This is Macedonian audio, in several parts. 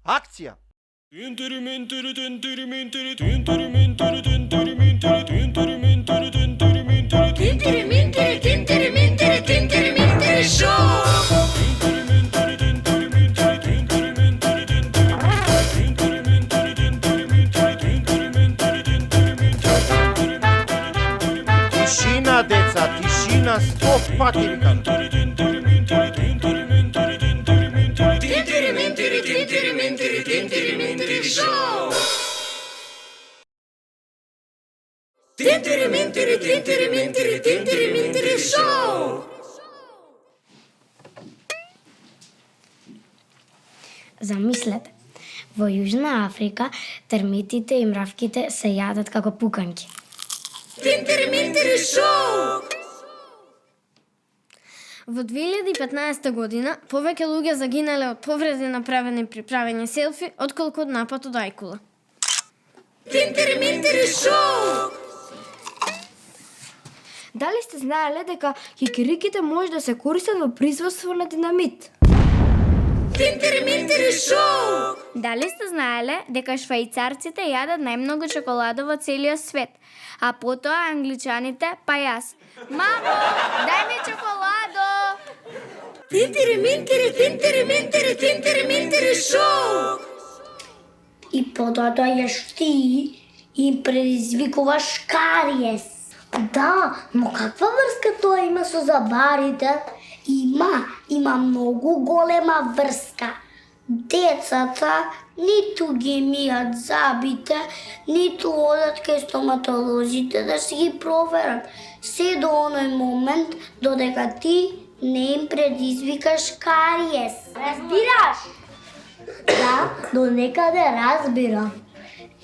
Акција! Тишина, деца, тишина, 100 пати викам. Замислете, во Јужна Африка термитите и мравките се јадат како пуканки. Во 2015 година повеќе луѓе загинале од повреди направени при правење селфи отколку од напад од ајкула. Дали сте знаеле дека кикириките може да се користат во производство на динамит? Дали сте знаеле дека швајцарците јадат најмногу чоколада во целиот свет, а потоа англичаните па јас. Мамо, дај ми чоколадо! И потоа доаѓаш ти и предизвикуваш кариес. Да, но каква врска тоа има со забарите? Има многу голема врска. Децата ниту ги мијат забите, ниту одат кај стоматолозите да си ги проверат. Се до оној момент додека ти не им предизвикаш кариес. Разбираш? Да, до некаде разбирам.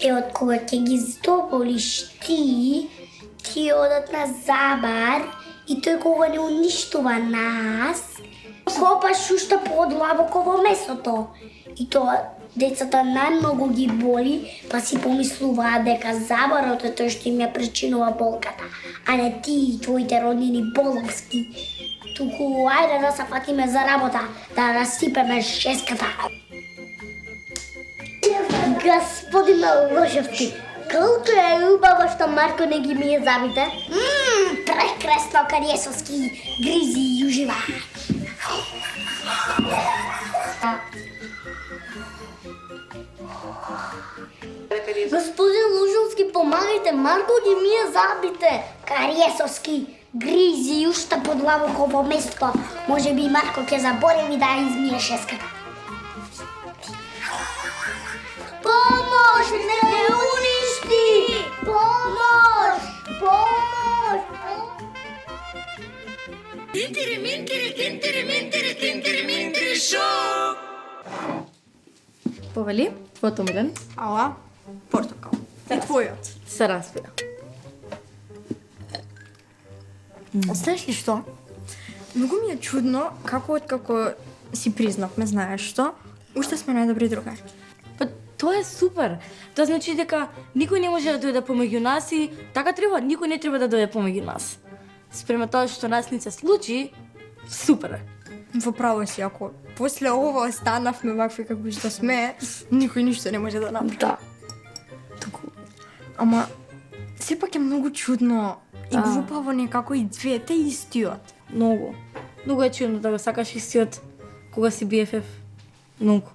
Од кога ќе ги здоболиш ти одат на забар и тој кога не уништува нас, копаш уште подлабоко во месото. И тоа децата најмногу ги боли, па си помислуваат дека забарот е тој што им ја причинува болката, а не ти и твоите роднини боловски. Туку ајде да се фатиме за работа, да расипеме шеската. Господине Лошевски, колку е убаво што Марко не ги мие забите. Прекрасно, Кариесовски, гризи и ужива. Господин Лужовски, помагајте, Марко ги мие забите. Кариесовски, гризи и уште подлабоко во место. Може би Марко ќе забореви да ја измие шеската. Помош, не уништи! Помош! Помош! Повели, твојот омилен? Ала, портокал. И твојот. Се разбира. Знаеш ли што? Многу ми е чудно како откако си признавме, знаеш што? Уште сме најдобри другари. Па тоа е супер. Тоа значи дека никој не може да дојде помеѓу нас и така треба, никој не треба да дојде помеѓу нас. Спрема тоа што нас не се случи, супер е. Во право си, ако после ова останавме вакви како што сме, никој ништо не може да направи. Да. Туку. Ама сепак е многу чудно и Да. глупаво некако и двете истиот. Многу. Многу е чудно да го сакаш истиот кога си BFF. Многу.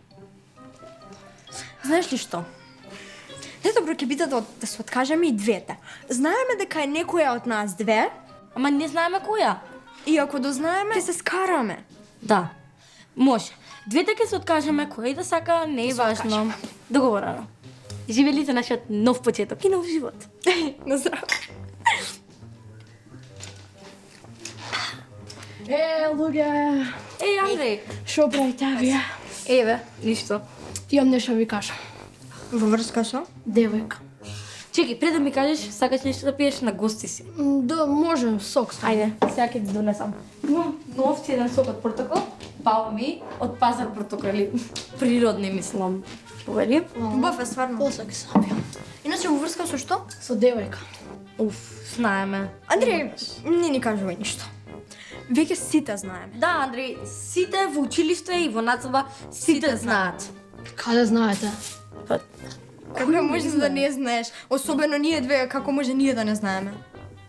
Знаеш ли што? Најдобро ќе биде да се откажеме и двете. Знаеме дека е некоја од нас две, Ама не знаеме која. и ако дознаеме, ќе се скараме. Да. Може. Двете ќе се откажеме, која и да сака, не е важно. Договорено. Живели за нашиот нов почеток и нов живот. На здраво. Луѓе, Еј, Андреј. шо правите вие? Еве, ништо. Имам нешто да ви кажам. Во врска со? Девојка. Чеки, пред да ми кажеш, сакаш нешто да пиеш, на гости си. Да, може, сок ставам. Ајде, сега ќе ти донесам. Имам нов цеден сок од портокал, палми, од пазар портокали. Природни, мислам. Повели? Убав е стварно. После ќе се напијам. Иначе во врска со што? Со девојка. Уф, знаеме. Андреј, не ни кажувај ништо. Веќе сите знаеме. Да, Андреј, сите во училиште и во нацрба, сите знаат. Каде знаете? Па, Како може да не знаеш? Особено ние две, како може ние да не знаеме?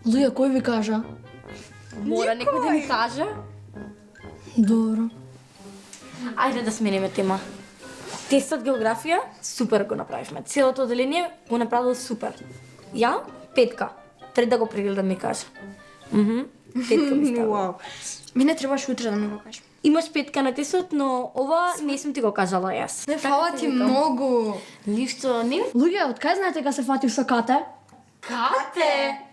Луѓе, кој ви кажа? мора некој да ни каже. Добро. Ајде да смениме тема. Тестот географија, супер го направивме. Целото одделение го направило супер. Ја, 5. Трет да го прегледам ми кажа. 5 ми става. Вау. Мене требаше утре да ми го кажеш. Имаш 5 на тестот, но ова не сум ти го кажала јас. Не, фала ти многу. Ништо не. Луѓе, од кај знаете кога се фатив со Кате? Кате?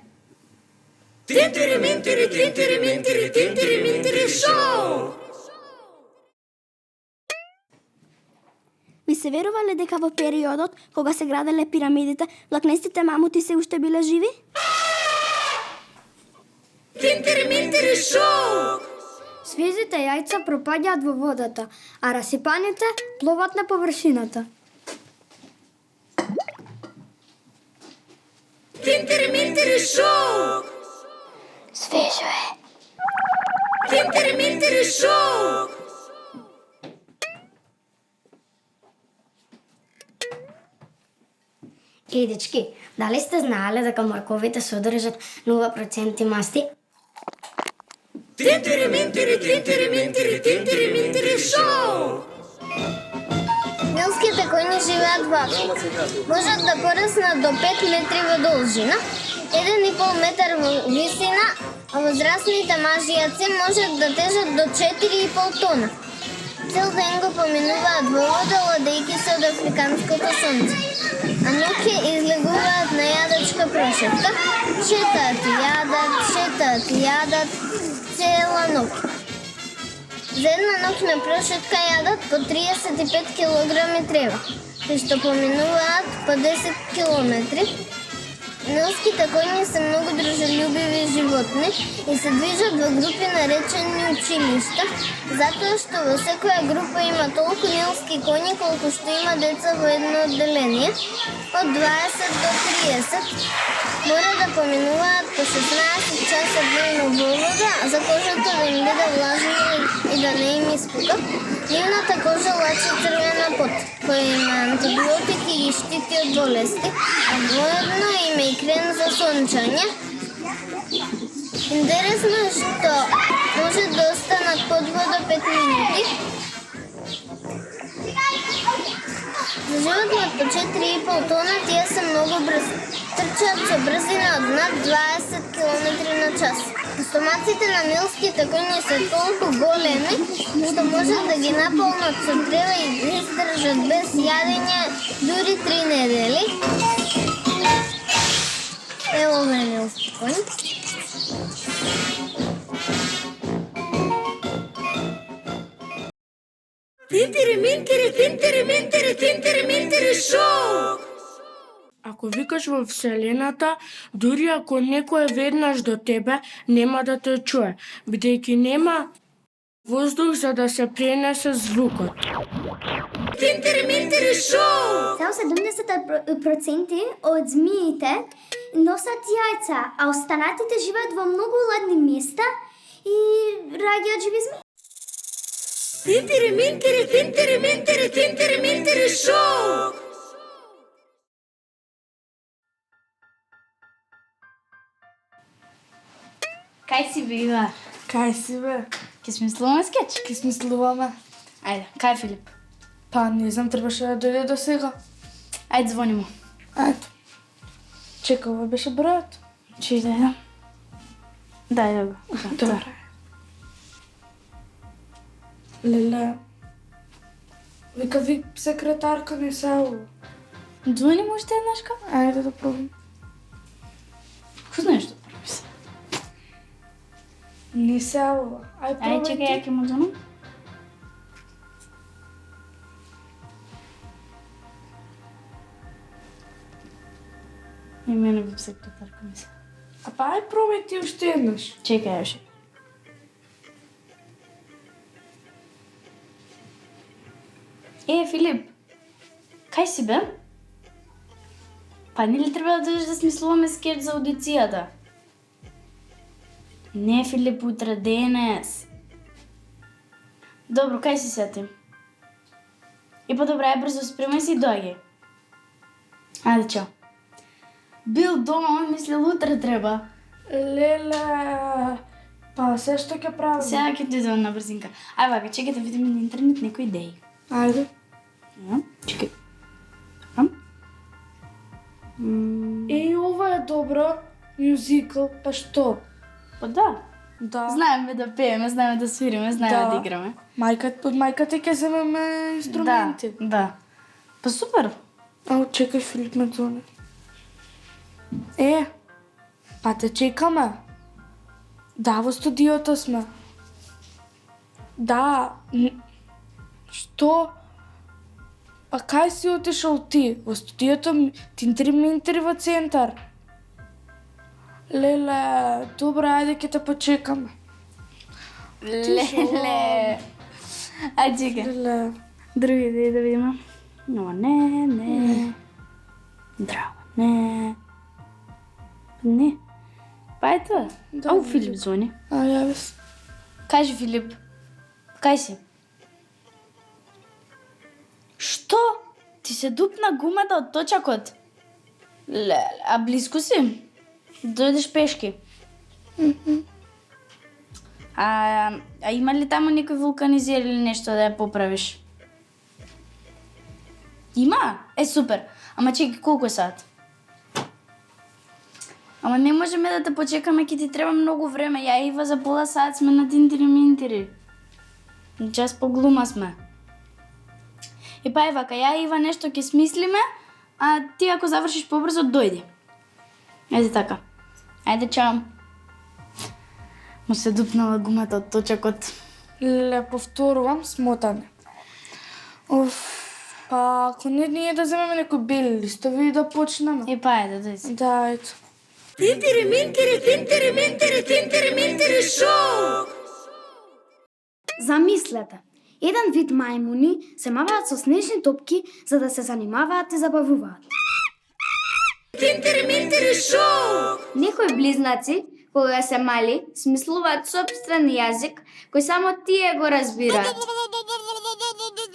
Ви се верувале дека во периодот кога се граделе пирамидите, влакнестите мамути се уште биле живи? Свежите јајца пропаѓаат во водата, а расипаните пловат на површината. Свежо е. Еј, дечки, дали сте знаеле дека морковите содржат 0% масти? Нилските коњи живеат вака. Можат да пораснат до 5 метри во должина, 1,5 метар во висина, а возрастните мажјаци можат да тежат до 4,5 тона. Цел ден го поминуваат во вода, ладејки се од африканското сонце. А ноќе излегуваат на јадачка прошетка, шетаат и јадат цела ноќ. За една ноќ на прошетка јадат по 35 килограми трева, при што поминуваат по 10 километри. Нилските коњи се многу дружелюбиви животни и се движат во групи наречени училишта, затоа што во секоја група има толку нилски коњи колку што има деца во едно одделение, од 20 до 30. Мора да поминуваат по 16 часа дневно во вода, за кожата да им биде влажна и да не им испука. Нивната кожа лачи црвена пот, која има антибиотики и ги штити од болести, а воедно има и крем за сончање. Интересно е што може да останат под вода 5 минути. За животни по 4,5 тона тие се многу брзи. Трчаат со брзина од над 20 км на час. Стомаците на нилските коњи се толку големи, што можат да ги наполнат со трева и да издржат без јадење дури 3 недели. Ево ме нилски коњ. Ако викаш во Вселената, дури ако некој е веднаш до тебе, нема да те чуе, бидејќи нема воздух за да се пренесе звукот. Само 70% од змиите носат јајца, а останатите живеат во многу ладни места и раѓаат живи змии. Кај си бе, Ива? Кај си бе? Ке смислуваме скеч? Ке смислуваме. Ајде, кај е Филип? Па, не знам, требаше да дојде до сега. Ајде, звони му. Ето. Чека, ова беше бројот. Чуј да ја. Дај го. Добре. Леле. Вика ви секретарка не се ова. Звони му уште еднашка? Ајде да пробам. Ко знаеш што прави се? Не се ова. Ај пробај. Ајде, чекај, ја ќе му звонам. И мене би секретарка ми се. А па ај пробај ти уште еднаш. Чекај, уште. Филип, кај си бе? Па не ли треба да дојдеш да смислуваме скеч за аудицијата? Не, Филип, утре денес. Добро, кај си сетим? И по-добре е брзо спремај се и доаѓај. Ајде, чао. Бил дома, он мислел утре треба. Леле, па се што ќе правам? Сега ќе ти дојдам на брзинка. Ај вака, чекай да видиме на интернет некои идеи. Ајде. Чекай. Ова е добро. Мюзикл, па што? Па да. Да. Знаеме да пееме, знаеме да свириме, знаеме да играме. Од мајката ќе земеме инструменти. Да. Па супер. Ау, чекај, Филип ме зоне. Па те чекаме. Да, во студиото сме. Да. Што? Па кај си отишол ти? Во студиото Тинтери-минтери во центар. Леле, добро, ајде ќе те почекаме. Леле. Ајде чекай. Леле. Други идеи да видиме. Но не. Драго, не. Не. Па ето. Ау, Филип звони. Јави се. Кажи, Филип. Кај си? Што? Ти се дупна гумата од точакот? Леле, а близко си? Дојдеш пешки. А има ли таму некој вулканизер или нешто да ја поправиш? Има? Е, супер. Ама чекай, колку е сат? Ама не можеме да те почекаме, ќе ти треба многу време. Ја и Ива за пола сат сме на Тинтери-минтери. Час поглума сме. И па вака, ја и Ива нешто ќе смислиме, а ти ако завршиш побрзо, дојди. Еде така. Ајде, чао. Му се дупнала гумата од точакот. Леле, повторувам, смотане. Па ако не ние да земеме некои бели листови и да почнеме. И па ајде, дојди. Да, ето. Тинтери-минтери шоу! Замислете, еден вид мајмуни се маваат со снежни топки за да се занимаваат и забавуваат. Тинтери-минтери шоу! Некои близнаци, кога се мали, смислуваат сопствен јазик кој само тие го разбираат.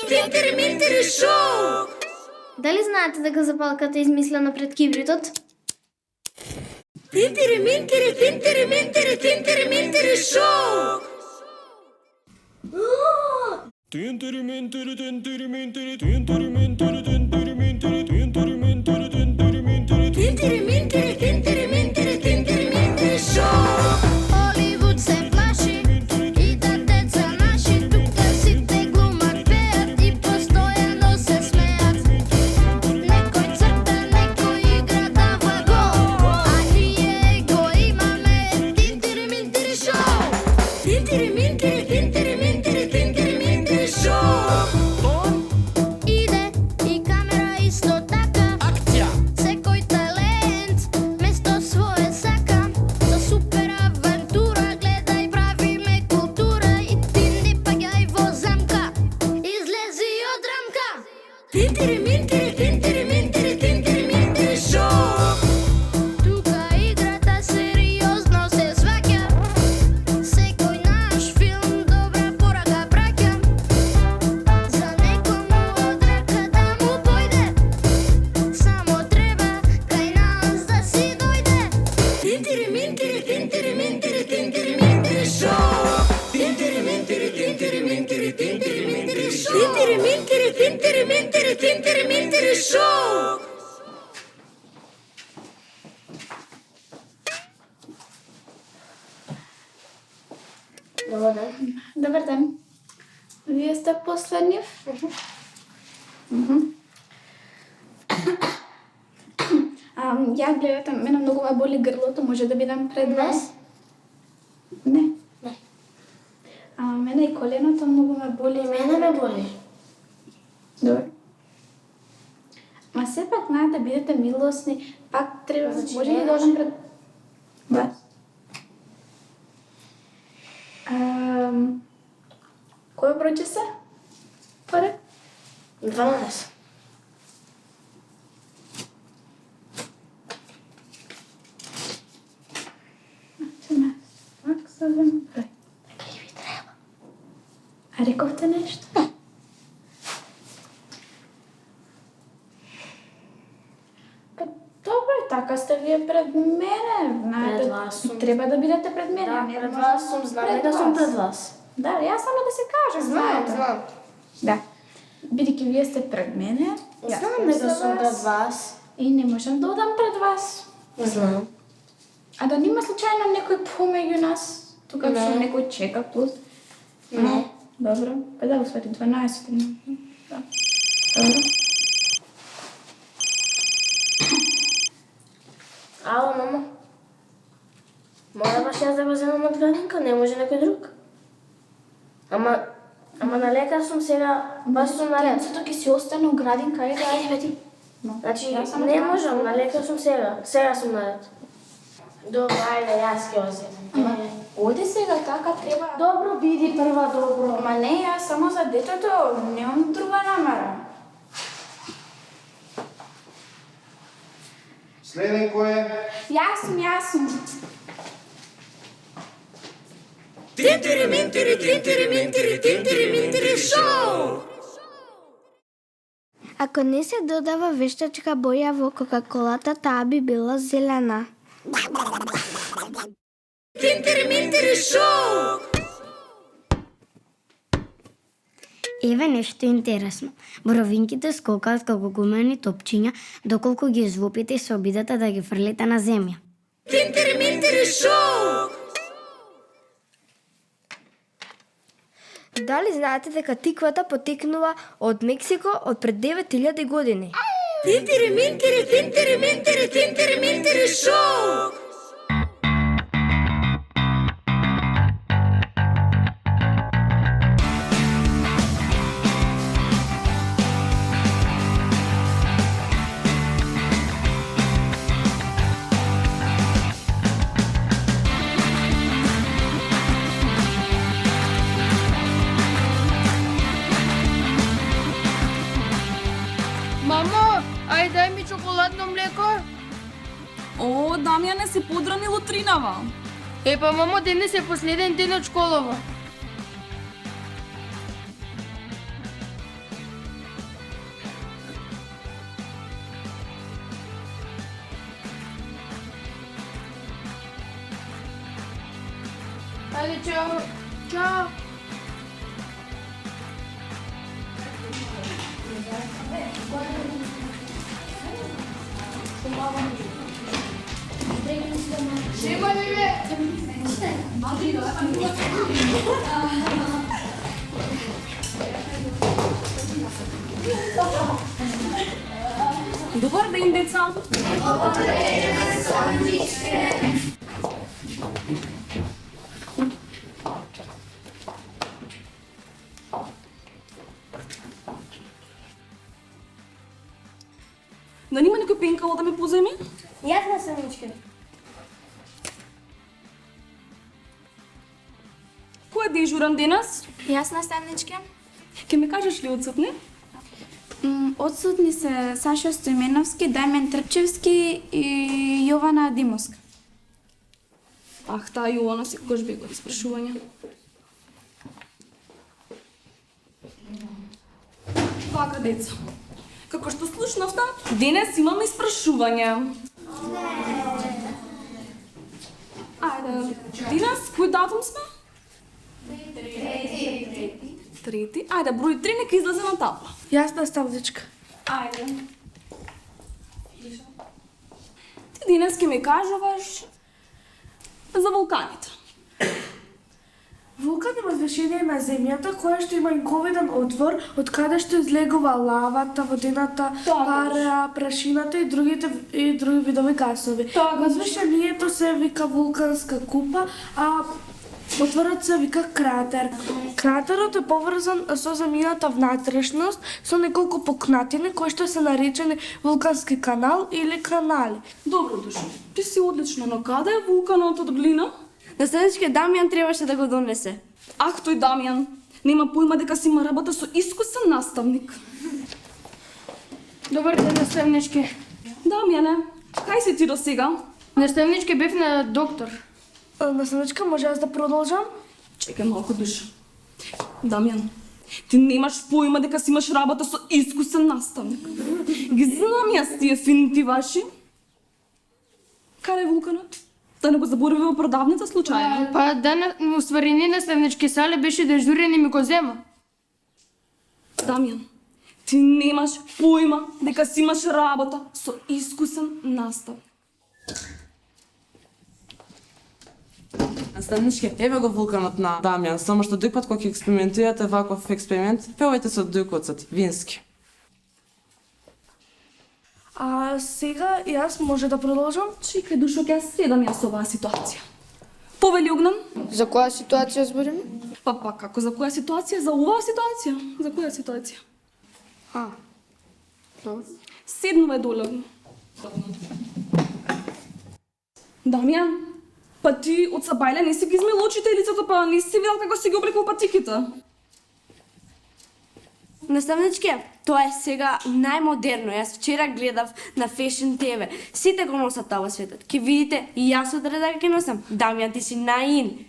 Тинтери-минтери шоу! Дали знаете дека запалката е измислена пред кибритот? Тинтери-минтери шоу! Тинтери-минтери шоу! Холивуд се плаши и да деца наши тука сите глумат, пеат и постојано се смеат. Некој црта, некој игра дава гол, а ние го имаме Тинтери-минтери шоу! Тинтери-минтери шоу! Иде и камера исто така. Акција! Секој талент место свое сака. Со супер авантура гледај, правиме култура и ти не паѓај во замка. Излези од рамка. Тинтери-минтери шоу! Тука играта сериозно се сваќа. Секој наш филм добра порака праќа. За некому од рака да му појде, само треба кај нас да си дојде. Тинтери-минтери шоу! Тинтери-минтери шоу! Добар ден. Вие сте последнив? Ја гледате, мене многу ме боли грлото, може да бидам пред вас? Не. Мене и коленото многу ме боли. Мене ме боли. Добре. Ма сепак да бидете милосни, пак треба, може ли да одам пред вас? Кој број се? Паре? 12. А рековте нешто? така сте вие пред мене. Знаете, Пред вас сум. треба да бидете пред мене. а Да, не пред може вас сум, знам дека сум пред вас. Да, јас само да се кажа, знаете. знам. Да. Бидејќи вие сте пред мене, јас Знам сум дека за сум пред вас вас. и не можам да одам пред вас. Знам. А да нема случајно некој помеѓу нас? Тука Не. што некој чека тут? Не. Добро, па да го свати 12 минути. Да. Добро. Ало, мамо. Мора баш јас да го земам од градинка, не може некој друг. Ама на лекар сум сега, баш сум наред. Денцето ќе си остане у градинка, ајде, ајде, бе ти. Значи, Јас само не кажам. можам, на лекар сум сега. Сега сум наред. Добро, ајде, јас ќе го земам. Оди сега, така треба. Добро, биди прва, добро. Ама не, јас само за детето, немам друга намера. Следен кој е? Јас сум. Ако не се додава вештачка боја во Кока-колата, таа би била зелена. Еве нешто интересно. Боровинките скокаат како гумени топчиња, доколку ги извопите и се обидете да ги фрлите на земја. Дали знаете дека тиквата потекнува од Мексико од пред 9000 години? Мамо, ај дај ми чоколадно млеко. О, Дамјане, се подрани лутринава. Епа, мамо, денес е последен ден од школава. Ајде, чао. Чао. Шема, бебе. Добар ден, деца. Да нема некој пенкало да ме поземе? Јас на самичка. Кој е дежуран денес? Јас наставничке. Ке ме кажеш ли одсутни? Одсутни се Сашо Стојменовски, Дамјан Трпчевски и Јована Димовска. Ах, таа Јована секогаш бегува од спрашувања. Вака, деца. Како што слушнавте, денес имаме испрашување. Ајде, денес кој датум сме? Трети. Ајде, број 3 нека излезе на табла. Јас наставничка. Ајде. Ти денес ке ми кажуваш за вулканите. Вулкан е возвишение на земјата која што има инковиден отвор од каде што излегува лавата, водената пара, прашината и други видови гасови. Возвишението се вика вулканска купа, а отворот се вика кратер. Кратерот е поврзан со земјината внатрешност со неколку пукнатини кои што се наречени вулкански канал или канали. Добро дошол. Ти си одлично, но каде е вулканот од глина? Наставничке Дамјан требаше да го донесе. Ах, тој Дамјан. Нема појма дека си има работа со искусен наставник. Добар ден, наставнички. Дамјане, кај си ти до сега? Наставнички бев на доктор. Наставничка, може јас да продолжам? Чекај малку душа. Дамјан, ти немаш појма дека си имаш работа со искусен наставник. Ги знам јас тие фините ваши. Каде е вулканот? Да не го заборави во продавница случајно? Па дана, уствари не наставнички сале беше дежурен и ми го зема. Дамјан, ти немаш појма дека си имаш работа со искусен наставник. Наставничке, еве го вулканот на Дамјан, само што друг пат кога ќе експериментирате ваков експеримент, певајте со дукоцот, вински. А сега јас може да продолжам? Чекај душо, ќе седам јас со оваа ситуација. Повели Огнан? За која ситуација збориме? Па како за која ситуација? За оваа ситуација? За која ситуација? Седнуве доле. Дамјан, па ти од Сабајле не си ги измил очите и лицето, па не си видел како си ги облекол патиките. Наставничке, тоа е сега најмодерно. Јас вчера гледав на Fashion TV. Сите го носат тоа во светот. Ке видите, и јас од реда ќе носам. Дамјан, ти си наин.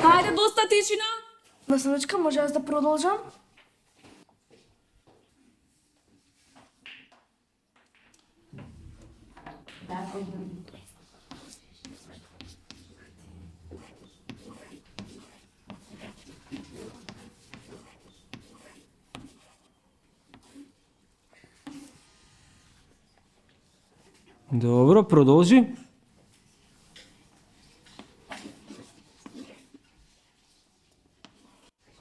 Хајде, доста тишина. Наставничка, може јас да продолжам? Добро, продолжи.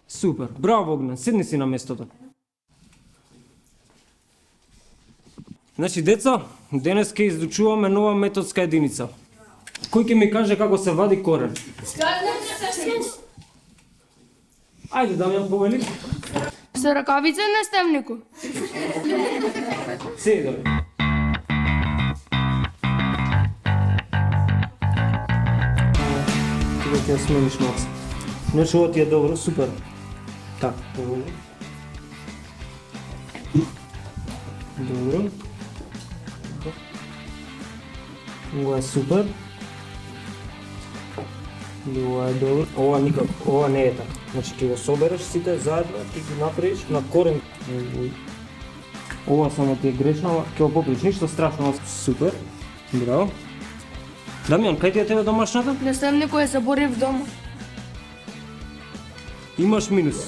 Супер, браво Огнен, седни си на местото. Значи, деца, денес ќе изучуваме нова методска единица. Кој ќе ми каже како се вади корен? Ајде, Дамјан, повели. Со ракавица, наставнику. Седи, добре. Ти ќе смениш малце. Значи, ова ти е добро, супер. Така, повели. Добро. Ова е супер. Ова е добро. Ова никако, ова не е така. Значи ќе го собереш сите заедно, ти ги направиш на корен. Ова само ти е грешно, ќе го поправиш, ништо страшно. Супер. Браво. Дамјан, кај ти е тебе домашната? Наставнику е заборив дома. Имаш минус.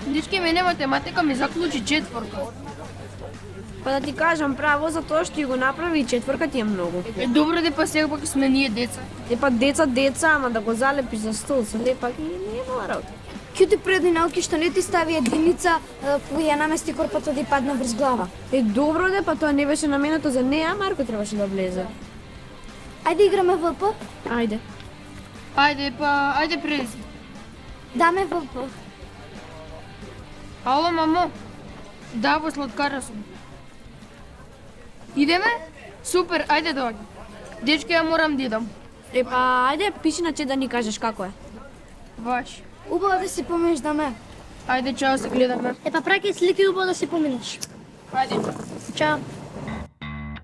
Дички, мене математика ми заклучи четворка. Па да ти кажам право, за тоа што ја го направи и четворка ти е многу. Добро де па сега пак сме ние деца. Па деца, ама да го залепиш за стол со лепак и не е нова работа. Кјути предни науки што не ти стави единица, која ја намести корпата да ти падна врз глава. Добро де, па тоа не беше наменето за неа, Марко требаше да влезе. Ајде играме ВП. Ајде. Ајде прези. Даме ВП. Ало, мамо. Да, во сладкара сум. Идеме? Супер, ајде доаѓа. Дечки, ја морам да идам. Па ајде, пиши на чет да ни кажеш како е. Ваш. Убаво да си поминеш да ме. Ајде, чао, се гледаме. Па праќај слики, убаво да си поминеш. Ајде. Чао.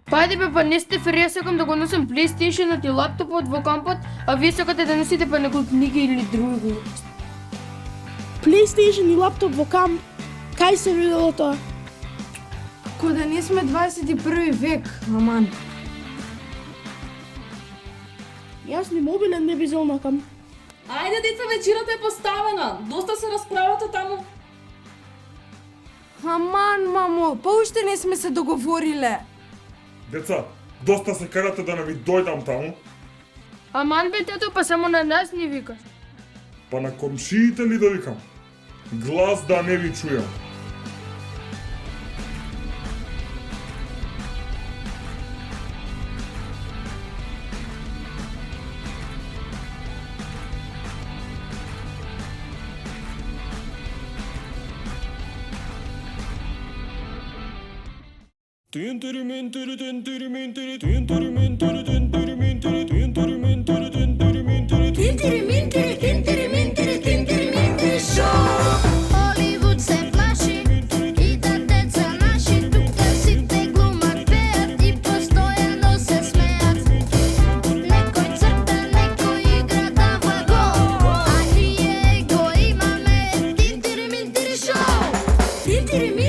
Па ајде бе, па не сте фер, јас сакам да го носам PlayStation-от и лаптопот во кампот, а вие сакате да носите па некои книги или други глупости. PlayStation и лаптоп во камп. Кај се видело тоа? Кога ние сме 21 век, маман. Јас ни мобилен не би зел на камп. Ајде, деца, вечерата е поставена. Доста се расправата таму. Аман, мамо, па уште не сме се договориле. Деца, доста се карате да не ви дојдам таму. Аман бе, тето, па само на нас ни викаш. Па на комшиите ли да викам? Глас да не ви чујам. Hollywood se plaši i da deca naši tuka site glumat peat i postojano se smejat. Nekoj crta, nekoj igra dava gol, a nije go imame Tintiri Mintiri Show. Tintiri